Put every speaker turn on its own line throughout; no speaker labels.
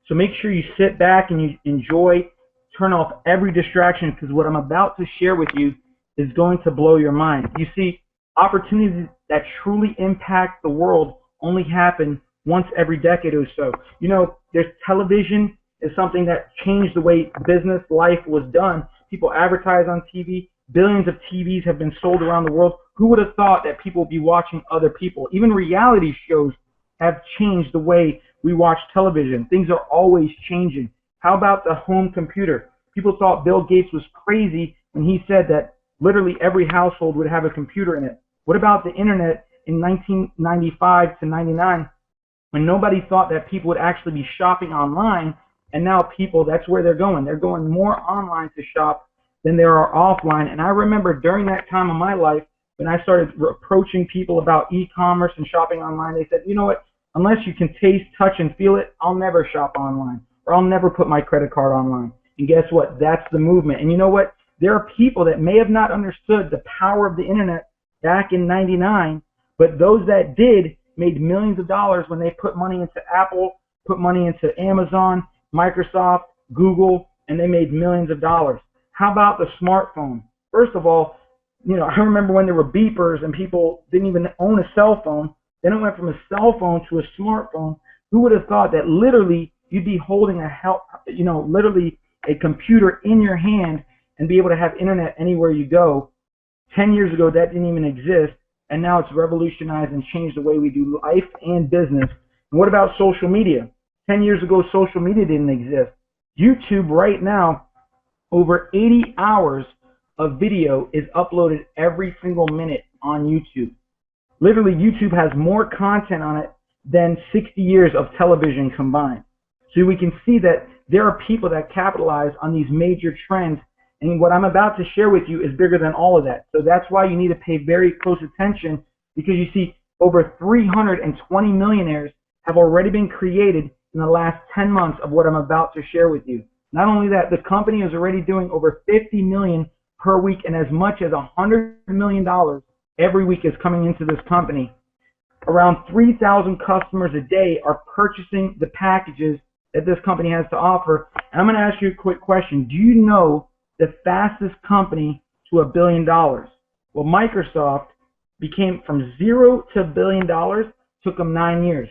So make sure you sit back and you enjoy, turn off every distraction, because what I'm about to share with you is going to blow your mind. You see, opportunities that truly impact the world only happen once every decade or so. You know, there's television is something that changed the way business life was done. People advertise on TV. Billions of TVs have been sold around the world. Who would have thought that people would be watching other people? Even reality shows have changed the way we watch television. Things are always changing. How about the home computer? People thought Bill Gates was crazy when he said that literally every household would have a computer in it. What about the internet in 1995 to 99, when nobody thought that people would actually be shopping online? And now people, that's where they're going. They're going more online to shop than they are offline. And I remember during that time of my life, when I started approaching people about e-commerce and shopping online, they said, you know what, unless you can taste, touch, and feel it, I'll never shop online, or I'll never put my credit card online. And guess what? That's the movement. And you know what? There are people that may have not understood the power of the internet back in 99, but those that did made millions of dollars when they put money into Apple, put money into Amazon, Microsoft, Google, and they made millions of dollars. How about the smartphone? First of all, you know, I remember when there were beepers and people didn't even own a cell phone. Then it went from a cell phone to a smartphone. Who would have thought that literally you'd be holding literally a computer in your hand and be able to have internet anywhere you go? 10 years ago, that didn't even exist, and now it's revolutionized and changed the way we do life and business. And what about social media? 10 years ago, social media didn't exist. YouTube right now, over 80 hours of video is uploaded every single minute on YouTube. Literally, YouTube has more content on it than 60 years of television combined. So we can see that there are people that capitalize on these major trends, and what I'm about to share with you is bigger than all of that. So that's why you need to pay very close attention, because you see over 320 millionaires have already been created in the last 10 months of what I'm about to share with you. Not only that, the company is already doing over 50 million per week, and as much as $100 million every week is coming into this company. Around 3,000 customers a day are purchasing the packages that this company has to offer. And I'm going to ask you a quick question. Do you know the fastest company to $1 billion? Well, Microsoft became from 0 to $1 billion, took them 9 years.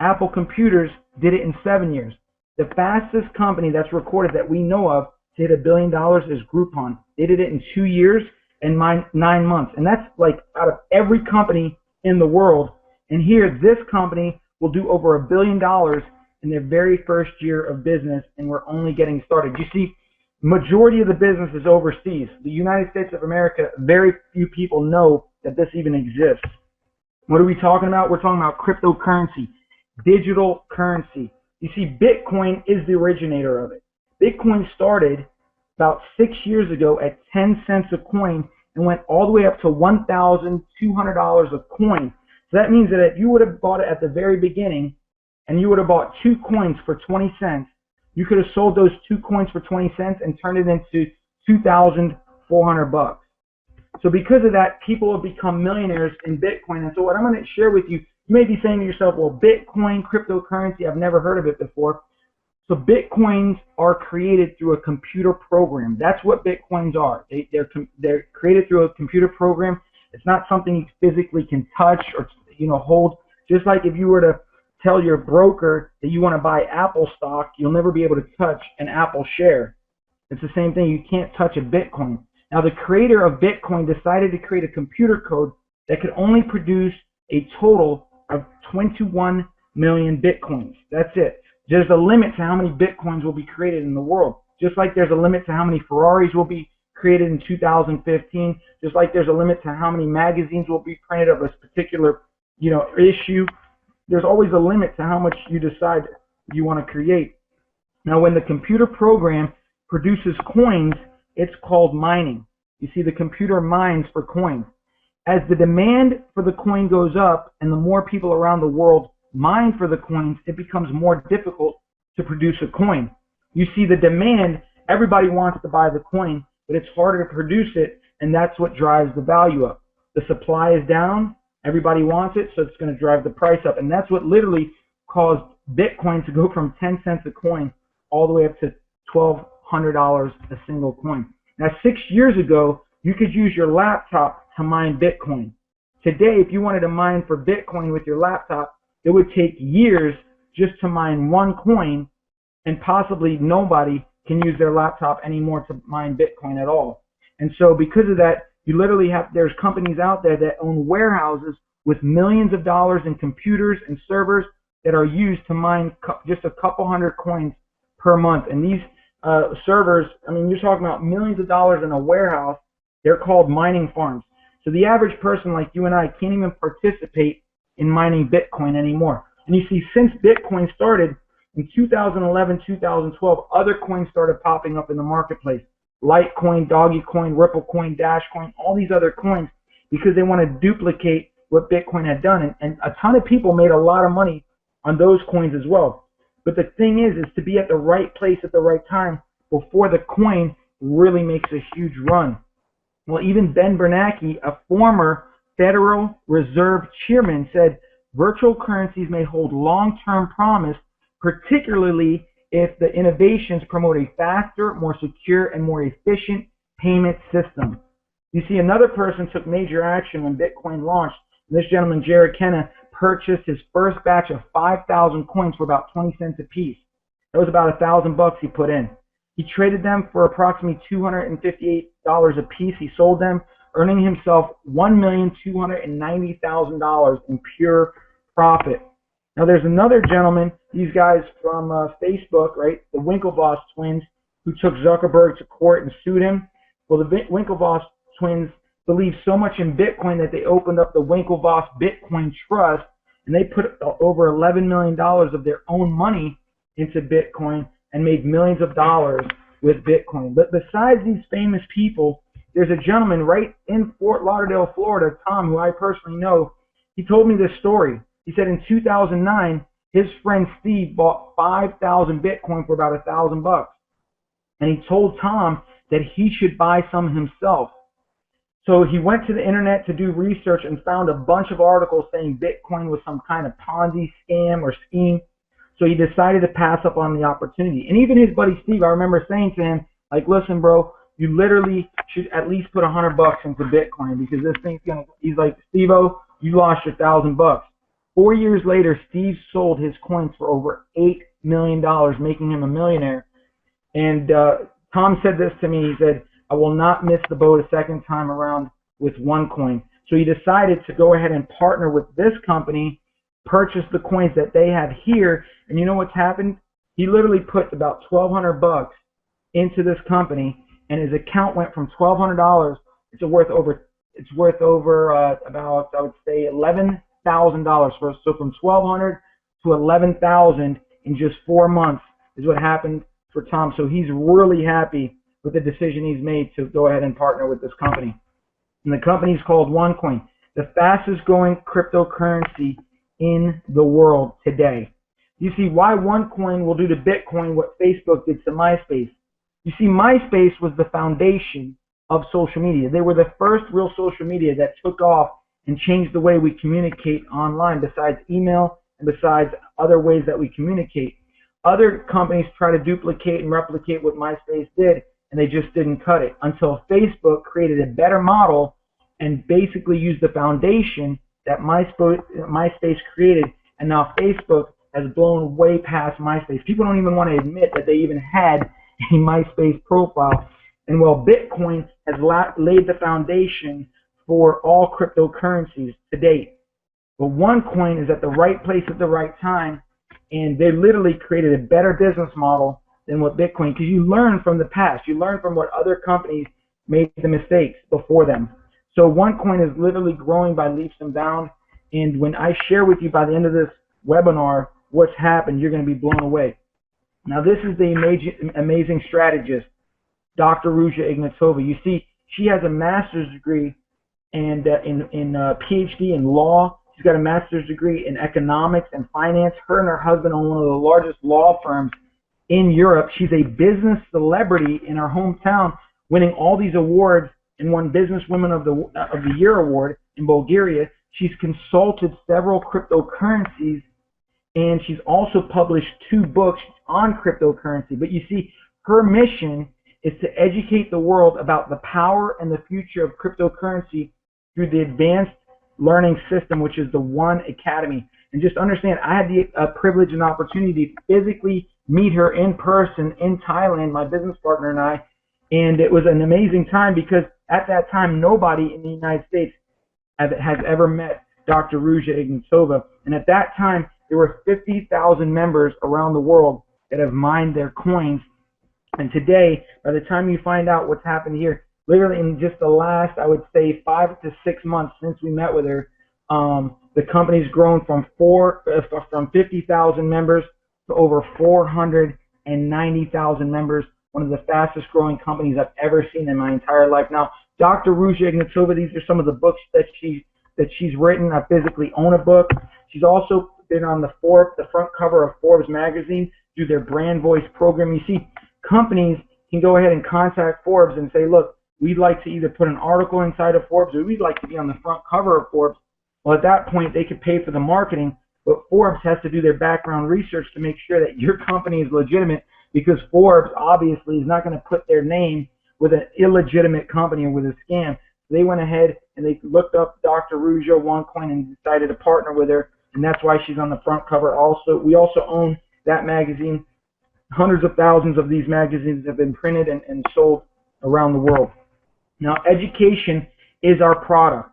Apple Computers did it in 7 years. The fastest company that's recorded that we know of to hit $1 billion is Groupon. They did it in 2 years and 9 months. And that's like out of every company in the world. And here, this company will do over $1 billion in their very first year of business, and we're only getting started. You see, majority of the business is overseas. The United States of America, very few people know that this even exists. What are we talking about? We're talking about cryptocurrency, digital currency. You see, Bitcoin is the originator of it. Bitcoin started about 6 years ago at 10 cents a coin and went all the way up to $1,200 a coin. So that means that if you would have bought it at the very beginning and you would have bought 2 coins for 20 cents, you could have sold those 2 coins for 20 cents and turned it into $2,400. So because of that, people have become millionaires in Bitcoin. And so what I'm going to share with you, you may be saying to yourself, well, Bitcoin, cryptocurrency, I've never heard of it before. So Bitcoins are created through a computer program. That's what Bitcoins are. They're created through a computer program. It's not something you physically can touch or hold. Just like if you were to tell your broker that you want to buy Apple stock, you'll never be able to touch an Apple share. It's the same thing. You can't touch a Bitcoin. Now, the creator of Bitcoin decided to create a computer code that could only produce a total of 21 million Bitcoins. That's it. There's a limit to how many Bitcoins will be created in the world. Just like there's a limit to how many Ferraris will be created in 2015. Just like there's a limit to how many magazines will be printed of a particular, issue. There's always a limit to how much you decide you want to create. Now, when the computer program produces coins, it's called mining. You see, the computer mines for coins. As the demand for the coin goes up and the more people around the world mine for the coins, it becomes more difficult to produce a coin. You see, the demand, everybody wants to buy the coin, but it's harder to produce it, and that's what drives the value up. The supply is down, everybody wants it, so it's going to drive the price up, and that's what literally caused Bitcoin to go from 10 cents a coin all the way up to $1,200 a single coin. Now, 6 years ago, you could use your laptop to mine Bitcoin. Today, if you wanted to mine for Bitcoin with your laptop, it would take years just to mine one coin, and possibly nobody can use their laptop anymore to mine Bitcoin at all. And so because of that, you literally have, there's companies out there that own warehouses with millions of dollars in computers and servers that are used to mine just a couple hundred coins per month. And these servers, I mean, you're talking about millions of dollars in a warehouse. They're called mining farms. So the average person like you and I can't even participate in mining Bitcoin anymore. And you see, since Bitcoin started in 2011, 2012, other coins started popping up in the marketplace. Litecoin, Dogecoin, Ripplecoin, Dashcoin, all these other coins, because they want to duplicate what Bitcoin had done. And a ton of people made a lot of money on those coins as well. But the thing is to be at the right place at the right time before the coin really makes a huge run. Well, even Ben Bernanke, a former Federal Reserve chairman, said virtual currencies may hold long-term promise, particularly if the innovations promote a faster, more secure, and more efficient payment system. You see, another person took major action when Bitcoin launched. This gentleman, Jared Kenna, purchased his first batch of 5,000 coins for about 20 cents a piece. That was about $1,000 he put in. He traded them for approximately $258 a piece. He sold them, earning himself $1,290,000 in pure profit. Now, there's another gentleman, these guys from Facebook, right, the Winklevoss twins, who took Zuckerberg to court and sued him. Well, the Winklevoss twins believe so much in Bitcoin that they opened up the Winklevoss Bitcoin Trust, and they put over $11 million of their own money into Bitcoin and made millions of dollars with Bitcoin. But besides these famous people, there's a gentleman right in Fort Lauderdale, Florida, Tom, who I personally know. He told me this story. He said in 2009, his friend Steve bought 5,000 Bitcoin for about $1,000. And he told Tom that he should buy some himself. So he went to the internet to do research and found a bunch of articles saying Bitcoin was some kind of Ponzi scam or scheme. So he decided to pass up on the opportunity. And even his buddy Steve, I remember saying to him, like, listen, bro, you literally should at least put $100 into Bitcoin, because this thing's gonna. He's like, Steve-O, you lost your $1,000. 4 years later, Steve sold his coins for over $8 million, making him a millionaire. And Tom said this to me. He said, I will not miss the boat a second time around with OneCoin. So he decided to go ahead and partner with this company, purchase the coins that they have here. And you know what's happened? He literally put about $1,200 into this company, and his account went from $1,200. It's worth over about, I would say, $11,000. So from $1,200 to $11,000 in just 4 months is what happened for Tom. So he's really happy with the decision he's made to go ahead and partner with this company. And the company is called OneCoin, the fastest growing cryptocurrency in the world today. You see why OneCoin will do to Bitcoin what Facebook did to MySpace. You see, MySpace was the foundation of social media. They were the first real social media that took off and changed the way we communicate online, besides email and besides other ways that we communicate. Other companies try to duplicate and replicate what MySpace did, and they just didn't cut it until Facebook created a better model and basically used the foundation that MySpace created. And now Facebook has blown way past MySpace. People don't even want to admit that they even had a MySpace profile. And well, Bitcoin has laid the foundation for all cryptocurrencies to date. But OneCoin is at the right place at the right time, and they literally created a better business model than what Bitcoin, because you learn from the past. You learn from what other companies made the mistakes before them. So OneCoin is literally growing by leaps and bounds. And when I share with you by the end of this webinar what's happened, you're going to be blown away. Now, this is the amazing strategist, Dr. Ruja Ignatova. You see, she has a master's degree and in PhD in law. She's got a master's degree in economics and finance. Her and her husband own one of the largest law firms in Europe. She's a business celebrity in her hometown, winning all these awards and won Businesswoman of the Year award in Bulgaria. She's consulted several cryptocurrencies and she's also published 2 books on cryptocurrency. But you see, her mission is to educate the world about the power and the future of cryptocurrency through the advanced learning system, which is the One Academy. And just understand, I had the privilege and opportunity to physically meet her in person in Thailand, my business partner and I, and it was an amazing time because at that time, nobody in the United States has ever met Dr. Ruja Ignatova. And at that time, there were 50,000 members around the world that have mined their coins. And today, by the time you find out what's happened here, literally in just the last, I would say, 5 to 6 months since we met with her, the company's grown from 50,000 members to over 490,000 members. One of the fastest growing companies I've ever seen in my entire life. Now, Dr. Ruja Ignatova, these are some of the books that she's written. I physically own a book. She's also been on the front cover of Forbes magazine through their Brand Voice program. You see, companies can go ahead and contact Forbes and say, look, we'd like to either put an article inside of Forbes or we'd like to be on the front cover of Forbes. Well, at that point, they could pay for the marketing, but Forbes has to do their background research to make sure that your company is legitimate, because Forbes obviously is not going to put their name with an illegitimate company or with a scam. They went ahead and they looked up Dr. Ruja, OneCoin, and decided to partner with her, and that's why she's on the front cover. Also, we also own that magazine. Hundreds of thousands of these magazines have been printed and sold around the world. Now, education is our product.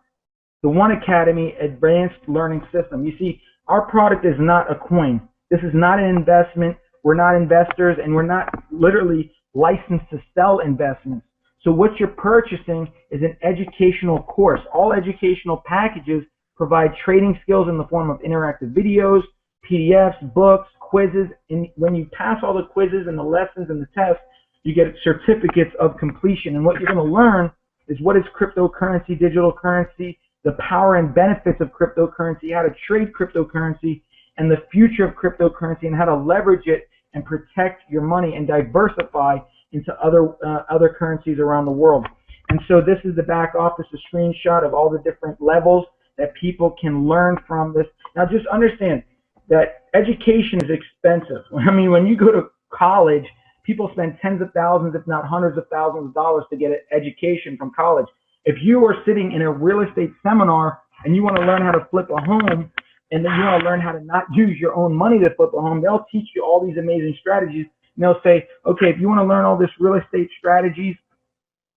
The One Academy Advanced Learning System. You see, our product is not a coin. This is not an investment. We're not investors, and we're not literally licensed to sell investments. So what you're purchasing is an educational course. All educational packages provide trading skills in the form of interactive videos, PDFs, books, quizzes. And when you pass all the quizzes and the lessons and the tests, you get certificates of completion. And what you're going to learn is what is cryptocurrency, digital currency, the power and benefits of cryptocurrency, how to trade cryptocurrency, and the future of cryptocurrency, and how to leverage it and protect your money and diversify into other currencies around the world. And so this is the back office, a screenshot of all the different levels that people can learn from this. Now just understand that education is expensive. I mean, when you go to college, people spend tens of thousands, if not hundreds of thousands of dollars to get an education from college. If you are sitting in a real estate seminar and you want to learn how to flip a home, and then you want to learn how to not use your own money to flip a home, they'll teach you all these amazing strategies. And they'll say, okay, if you want to learn all this real estate strategies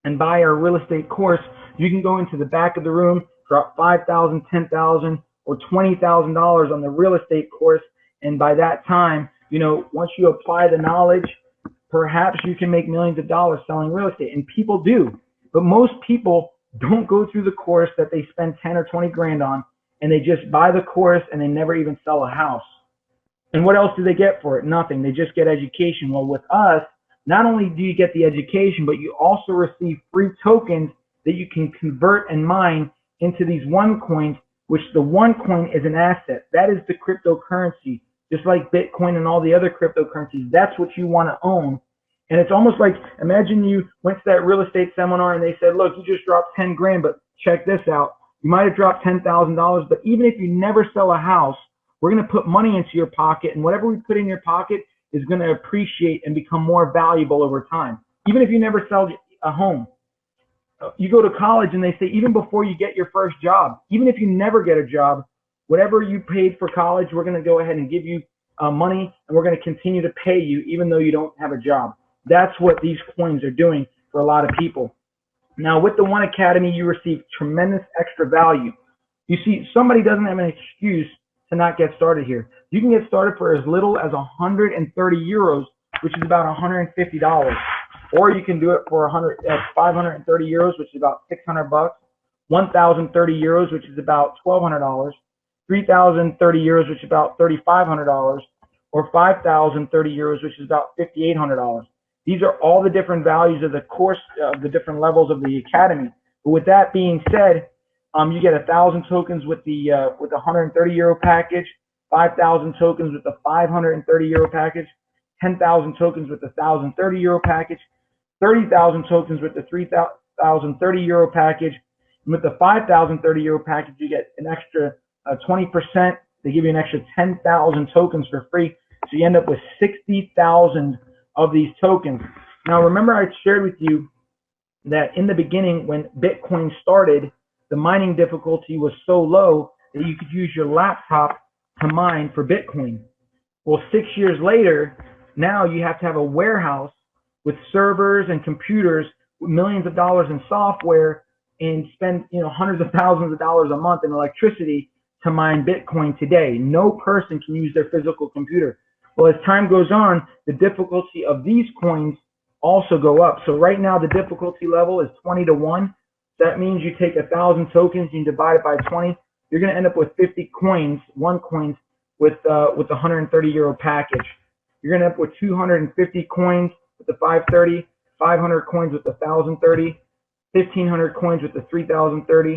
and buy our real estate course, you can go into the back of the room, drop $5,000, $10,000, or $20,000 on the real estate course. And by that time, you know, once you apply the knowledge, perhaps you can make millions of dollars selling real estate. And people do. But most people don't go through the course that they spend 10 or 20 grand on, and they just buy the course and they never even sell a house. And what else do they get for it? Nothing. They just get education. Well, with us, not only do you get the education, but you also receive free tokens that you can convert and mine into these OneCoins, which the OneCoin is an asset. That is the cryptocurrency, just like Bitcoin and all the other cryptocurrencies. That's what you want to own. And it's almost like, imagine you went to that real estate seminar and they said, look, you just dropped 10 grand, but check this out. You might have dropped $10,000, but even if you never sell a house, we're going to put money into your pocket, and whatever we put in your pocket is going to appreciate and become more valuable over time. Even if you never sell a home. You go to college and they say, even before you get your first job, even if you never get a job, whatever you paid for college, we're going to go ahead and give you money, and we're going to continue to pay you even though you don't have a job. That's what these coins are doing for a lot of people. Now, with the One Academy, you receive tremendous extra value. You see, somebody doesn't have an excuse to not get started here. You can get started for as little as 130 euros, which is about $150. Or you can do it for 530 euros, which is about 600 bucks, 1,030 euros, which is about $1,200, 3,030 euros, which is about $3,500, or 5,030 euros, which is about $5,800. These are all the different values of the course, the different levels of the academy. But with that being said, you get 1,000 tokens with the 130 euro package, 5,000 tokens with the 530 euro package, 10,000 tokens with the 1,030 euro package, 30,000 tokens with the 3,030 euro package, and with the 5,030 euro package, you get an extra 20% They give you an extra 10,000 tokens for free. So you end up with 60,000 of these tokens. Now, remember I shared with you that in the beginning, when Bitcoin started, the mining difficulty was so low that you could use your laptop to mine for Bitcoin. Well, 6 years later, now you have to have a warehouse with servers and computers with millions of dollars in software and spend hundreds of thousands of dollars a month in electricity to mine Bitcoin today. No person can use their physical computer. Well, as time goes on, the difficulty of these coins also go up. So right now the difficulty level is 20 to 1. That means you take 1,000 tokens and you divide it by 20. You're going to end up with 50 coins, OneCoins, with a 130 euro package. You're going to end up with 250 coins with the 530, 500 coins with the 1,030, 1,500 coins with the 3,030,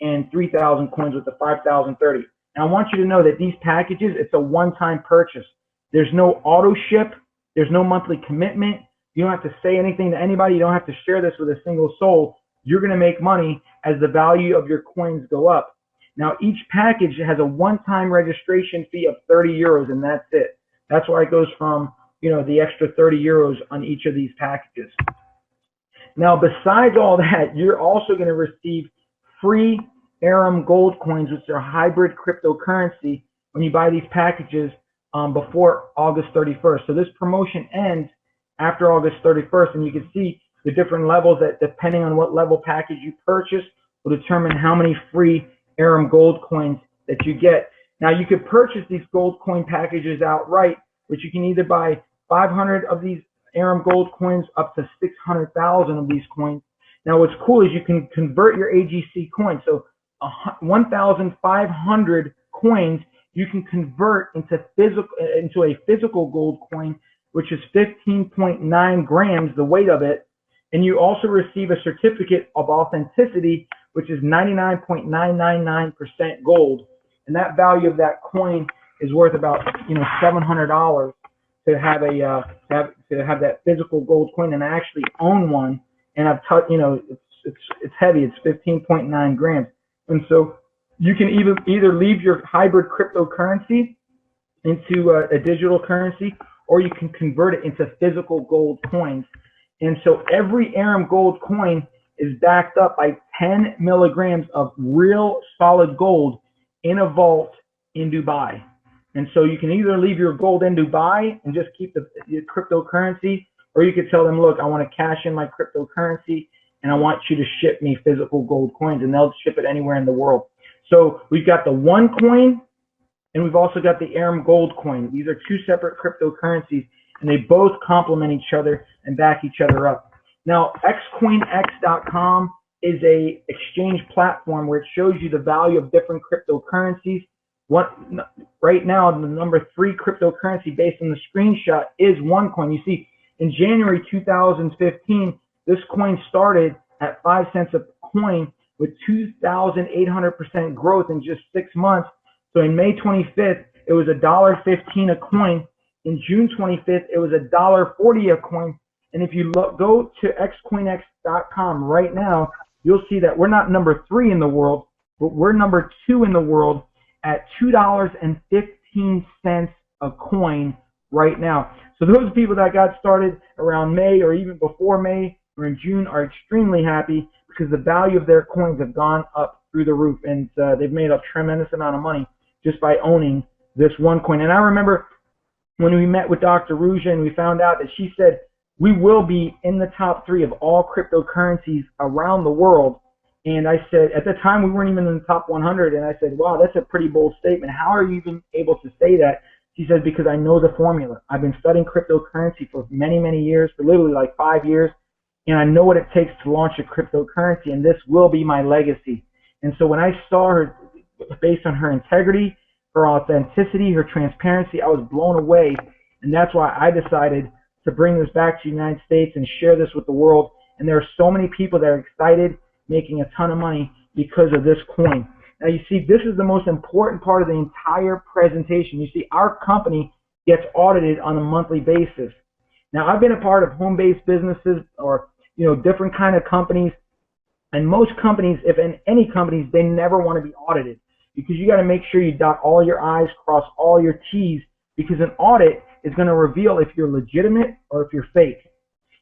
and 3,000 coins with the 5,030. Now I want you to know that these packages, it's a one-time purchase. There's no auto ship. There's no monthly commitment. You don't have to say anything to anybody. You don't have to share this with a single soul. You're going to make money as the value of your coins go up. Now, each package has a one-time registration fee of 30 euros, and that's it. That's why it goes from, the extra 30 euros on each of these packages. Now, besides all that, you're also going to receive free Aram gold coins, which are hybrid cryptocurrency, when you buy these packages before August 31st. So this promotion ends after August 31st, and you can see the different levels that, depending on what level package you purchase, will determine how many free Aram gold coins that you get. Now, you could purchase these gold coin packages outright, which you can either buy 500 of these Aram gold coins up to 600,000 of these coins. Now, what's cool is you can convert your AGC coins. So 1,500 coins you can convert into a physical gold coin, which is 15.9 grams, the weight of it. And you also receive a certificate of authenticity, which is 99.999% gold. And that value of that coin is worth about $700 to have that physical gold coin. And I actually own one, and I've touched, it's heavy. It's 15.9 grams. And so you can either leave your hybrid cryptocurrency into a digital currency, or you can convert it into physical gold coins. And so every Aram gold coin is backed up by 10 milligrams of real solid gold in a vault in Dubai. And so you can either leave your gold in Dubai and just keep your cryptocurrency, or you could tell them, look, I want to cash in my cryptocurrency and I want you to ship me physical gold coins, and they'll ship it anywhere in the world. So we've got the OneCoin, and we've also got the Aram gold coin. These are two separate cryptocurrencies, and they both complement each other and back each other up. Now, xcoinx.com is a exchange platform where it shows you the value of different cryptocurrencies. Right now, the number 3 cryptocurrency based on the screenshot is OneCoin. You see, in January 2015, this coin started at 5 cents a coin with 2,800% growth in just 6 months. So in May 25th, it was $1.15 a coin. In June 25th, it was $1.40 a coin. And if you go to xcoinx.com right now, you'll see that we're not number 3 in the world, but we're number 2 in the world at $2.15 a coin right now. So those people that got started around May or even before May or in June are extremely happy because the value of their coins have gone up through the roof, and they've made a tremendous amount of money just by owning this OneCoin. And I remember when we met with Dr. Ruja and we found out that she said we will be in the top 3 of all cryptocurrencies around the world. And I said, at the time, we weren't even in the top 100. And I said, wow, that's a pretty bold statement. How are you even able to say that? She said, because I know the formula. I've been studying cryptocurrency for many, many years, for literally like 5 years. And I know what it takes to launch a cryptocurrency, and this will be my legacy. And so when I saw her, based on her integrity, her authenticity, her transparency, I was blown away. And that's why I decided to bring this back to the United States and share this with the world. And there are so many people that are excited, making a ton of money because of this coin. Now you see, this is the most important part of the entire presentation. You see, our company gets audited on a monthly basis. Now I've been a part of home-based businesses or different kind of companies, and most companies, if in any companies, they never want to be audited because you got to make sure you dot all your I's, cross all your T's, because an audit is going to reveal if you're legitimate or if you're fake.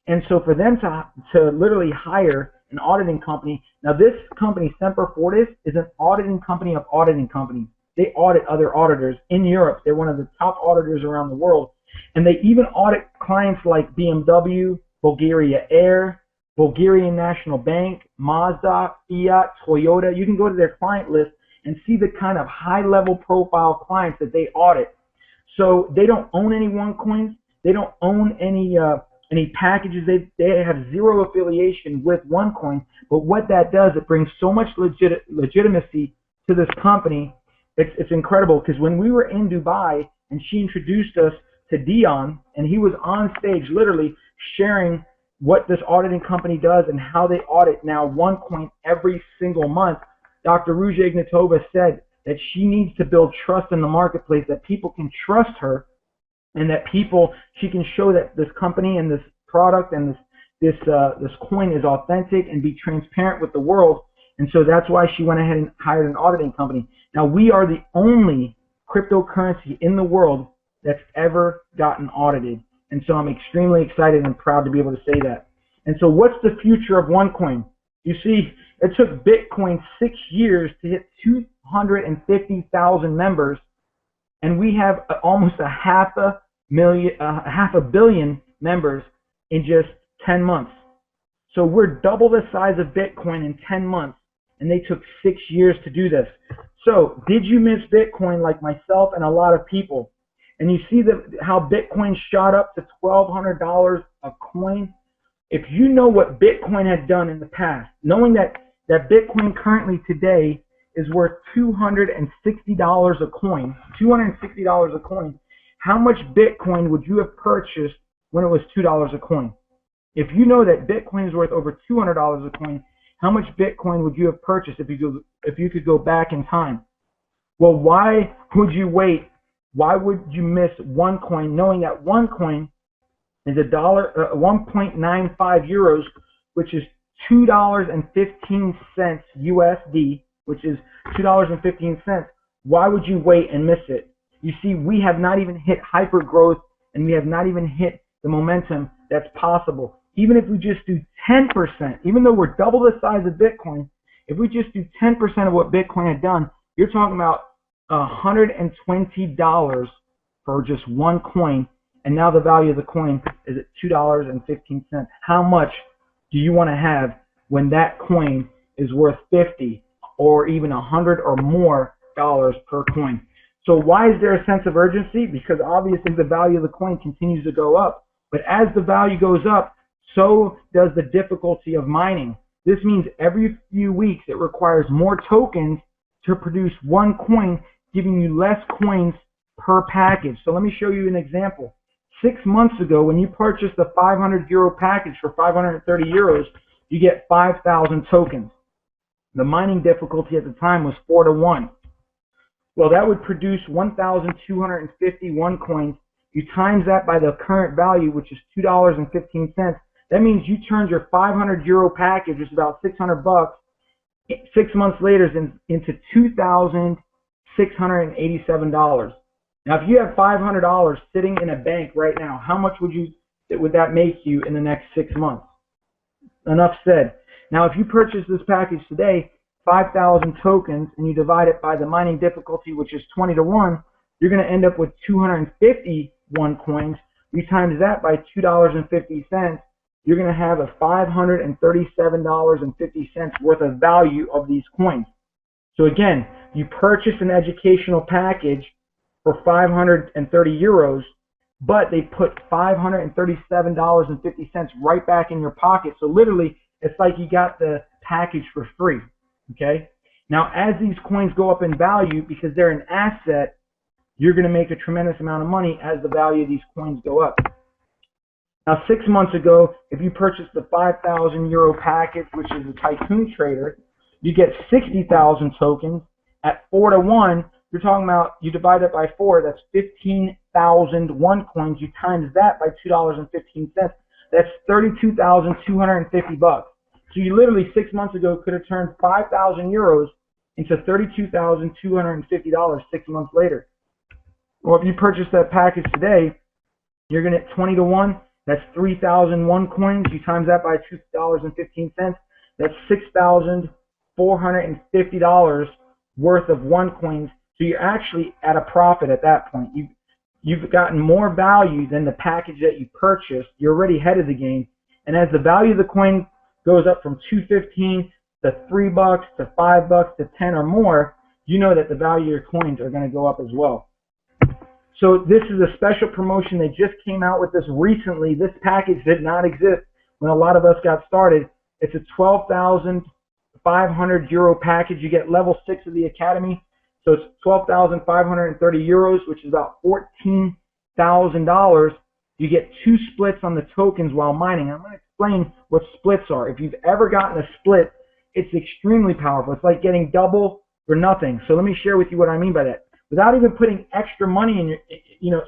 And so for them to literally hire an auditing company, now this company, Semper Fortis, is an auditing company of auditing companies. They audit other auditors in Europe. They're one of the top auditors around the world. And they even audit clients like BMW, Bulgaria Air, Bulgarian National Bank, Mazda, Fiat, Toyota. You can go to their client list and see the kind of high-level profile clients that they audit. So they don't own any OneCoins. They don't own any packages. They have zero affiliation with OneCoin. But what that does, it brings so much legitimacy to this company. It's incredible, because when we were in Dubai and she introduced us to Dion, and he was on stage literally sharing what this auditing company does and how they audit now OneCoin every single month, Dr. Ruja Ignatova said that she needs to build trust in the marketplace, that people can trust her, and that she can show that this company and this product and this coin is authentic and be transparent with the world. And so that's why she went ahead and hired an auditing company. Now, we are the only cryptocurrency in the world that's ever gotten audited. And so I'm extremely excited and proud to be able to say that. And so what's the future of OneCoin? You see, it took Bitcoin 6 years to hit 250,000 members, and we have almost a half a billion members in just 10 months. So we're double the size of Bitcoin in 10 months, and they took 6 years to do this. So did you miss Bitcoin like myself and a lot of people? And you see how Bitcoin shot up to $1,200 a coin? If you know what Bitcoin had done in the past, knowing that Bitcoin currently today is worth $260 a coin, $260 a coin, how much Bitcoin would you have purchased when it was $2 a coin? If you know that Bitcoin is worth over $200 a coin, how much Bitcoin would you have purchased if you could go back in time? Well, why would you wait? Why would you miss OneCoin, knowing that OneCoin is $1.95 euros, which is $2.15 USD, which is $2.15. Why would you wait and miss it? You see, we have not even hit hyper growth, and we have not even hit the momentum that's possible. Even if we just do 10%, even though we're double the size of Bitcoin, if we just do 10% of what Bitcoin had done, you're talking about $120 for just one coin, and now the value of the coin is at $2.15. How much do you want to have when that coin is worth 50 or even 100 or more dollars per coin? So why is there a sense of urgency? Because obviously the value of the coin continues to go up. But as the value goes up, so does the difficulty of mining. This means every few weeks it requires more tokens to produce one coin, giving you less coins per package. So let me show you an example. 6 months ago, when you purchased the 500 euro package for 530 euros, you get 5,000 tokens. The mining difficulty at the time was 4 to 1. Well, that would produce 1,251 coins. You times that by the current value, which is $2.15. That means you turned your 500 euro package, which is about 600 bucks, 6 months later into $2,687. Now, if you have $500 sitting in a bank right now, how much would that make you in the next 6 months? Enough said. Now, if you purchase this package today, 5,000 tokens, and you divide it by the mining difficulty, which is 20 to 1, you're going to end up with 251 coins. You times that by $2.50, you're going to have a $537.50 worth of value of these coins. So again, you purchased an educational package for 530 euros, but they put $537.50 right back in your pocket. So literally, it's like you got the package for free. Okay? Now, as these coins go up in value, because they're an asset, you're going to make a tremendous amount of money as the value of these coins go up. Now, 6 months ago, if you purchased the 5,000 euro package, which is a Tycoon Trader, you get 60,000 tokens. At 4 to 1, you're talking about, you divide it by 4, that's 15,001 coins. You times that by $2.15. That's 32,250 bucks. So you literally 6 months ago could have turned 5,000 euros into $32,250 6 months later. Well, if you purchase that package today, you're going to get 20 to 1. That's 3,000 OneCoins. You times that by $2.15. That's $6,450 worth of OneCoins. So you're actually at a profit at that point. You've gotten more value than the package that you purchased. You're already ahead of the game. And as the value of the coin goes up from $2.15 to $3 to $5 to 10 or more, you know that the value of your coins are going to go up as well. So this is a special promotion. They just came out with this recently. This package did not exist when a lot of us got started. It's a 12,500 euro package. You get level 6 of the Academy. So it's 12,530 euros, which is about $14,000. You get 2 splits on the tokens while mining. I'm going to explain what splits are. If you've ever gotten a split, it's extremely powerful. It's like getting double for nothing. So let me share with you what I mean by that. Without even putting extra money in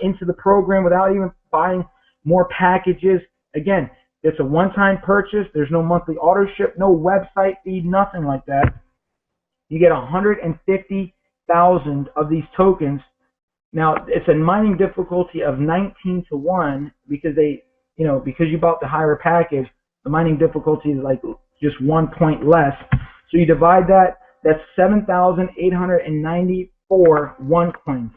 into the program, without even buying more packages. Again, it's a one-time purchase. There's no monthly auto ship, no website fee, nothing like that. You get 150,000 of these tokens. Now, it's a mining difficulty of 19 to 1 because because you bought the higher package, the mining difficulty is like just 1 point less. So you divide that, that's 7,894 OneCoins.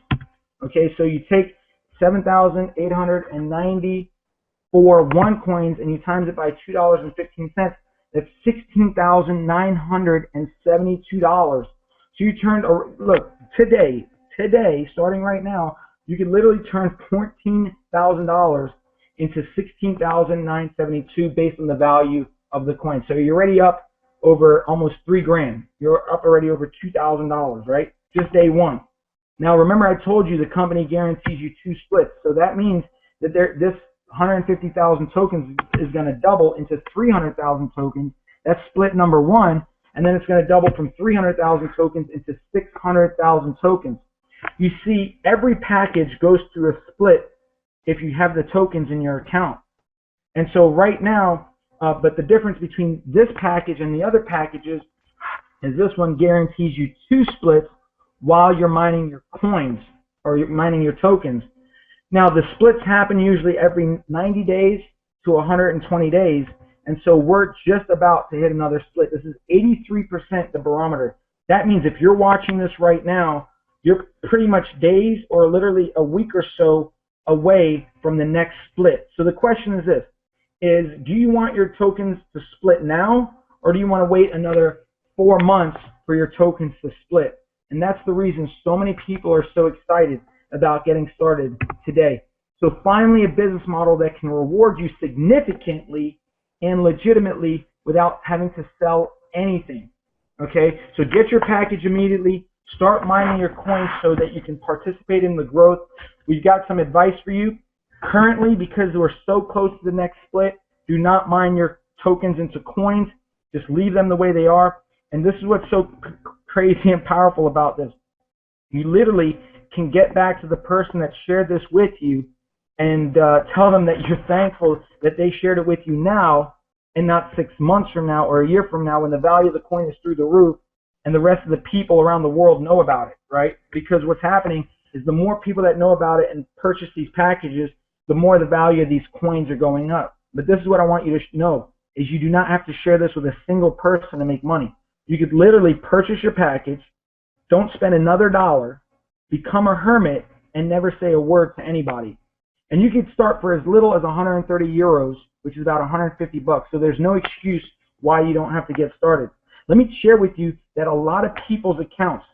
Okay, so you take 7,894 OneCoins and you times it by $2.15. That's $16,972. So you turned, look, today, starting right now, you can literally turn $14,000 into $16,972 based on the value of the coin. So you're already up over almost $3,000. You're up already over $2,000, right? Just day one. Now remember, I told you the company guarantees you 2 splits. So that means that this 150,000 tokens is going to double into 300,000 tokens. That's split number 1. And then it's going to double from 300,000 tokens into 600,000 tokens. You see, every package goes through a split if you have the tokens in your account. And so right now, but the difference between this package and the other packages is this one guarantees you 2 splits while you're mining your coins or you're mining your tokens. Now, the splits happen usually every 90 days to 120 days. And so we're just about to hit another split. This is 83% the barometer. That means if you're watching this right now, you're pretty much days or literally a week or so away from the next split. So the question is this, do you want your tokens to split now, or do you want to wait another 4 months for your tokens to split? And that's the reason so many people are so excited about getting started today. So finally, a business model that can reward you significantly and legitimately without having to sell anything. Okay, so get your package immediately. Start mining your coins so that you can participate in the growth. We've got some advice for you. Currently, because we're so close to the next split, do not mine your tokens into coins. Just leave them the way they are. And this is what's so crazy and powerful about this. You literally can get back to the person that shared this with you and tell them that you're thankful that they shared it with you now and not 6 months from now or a year from now when the value of the coin is through the roof and the rest of the people around the world know about it, right? Because what's happening is the more people that know about it and purchase these packages, the more the value of these coins are going up. But this is what I want you to know, is you do not have to share this with a single person to make money. You could literally purchase your package, don't spend another dollar, become a hermit, and never say a word to anybody. And you could start for as little as 130 euros, which is about 150 bucks. So there's no excuse why you don't have to get started. Let me share with you that a lot of people's accounts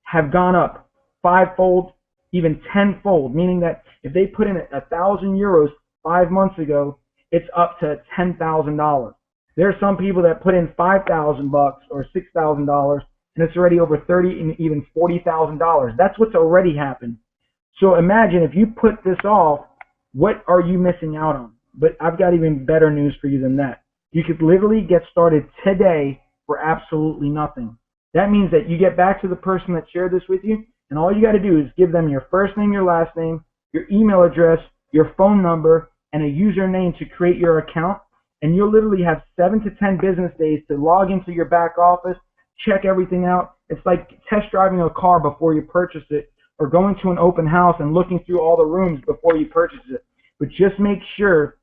have gone up 5-fold, even 10-fold, meaning that if they put in 1,000 euros 5 months ago, it's up to $10,000. There are some people that put in 5,000 bucks or $6,000, and it's already over $30,000 and even $40,000. That's what's already happened. So imagine if you put this off, what are you missing out on? But I've got even better news for you than that. You could literally get started today for absolutely nothing. That means that you get back to the person that shared this with you, and all you got to do is give them your first name, your last name, your email address, your phone number, and a username to create your account, and you'll literally have 7 to 10 business days to log into your back office, check everything out, It's like test driving a car before you purchase it, or going to an open house and looking through all the rooms before you purchase it. But just make sure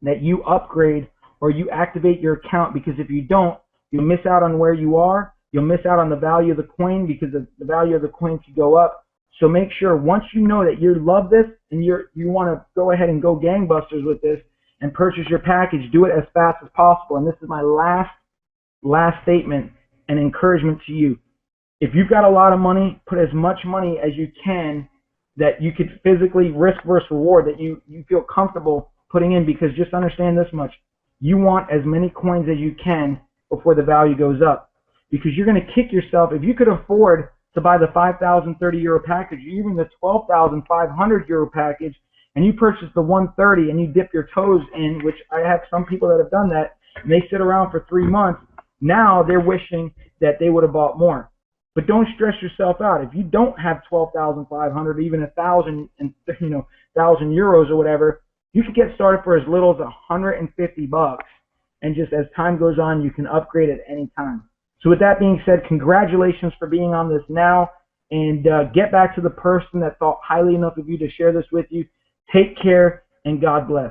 that you upgrade or you activate your account, because if you don't, you'll miss out on where you are. You'll miss out on the value of the coin, because the value of the coin could go up. So make sure once you know that you love this and you want to go ahead and go gangbusters with this and purchase your package, do it as fast as possible. And this is my last statement and encouragement to you. If you've got a lot of money, put as much money as you can that you could physically risk versus reward, that you feel comfortable putting in, because just understand this much. You want as many coins as you can before the value goes up, because you're going to kick yourself. If you could afford to buy the 5,030 euro package, or even the 12,500 euro package, and you purchase the 130 and you dip your toes in, which I have some people that have done that, and they sit around for 3 months, now they're wishing that they would have bought more. But don't stress yourself out. If you don't have 12,500, even 1,000, and 1,000 euros or whatever, you can get started for as little as $150, and just as time goes on, you can upgrade at any time. So with that being said, congratulations for being on this now, and get back to the person that thought highly enough of you to share this with you. Take care, and God bless.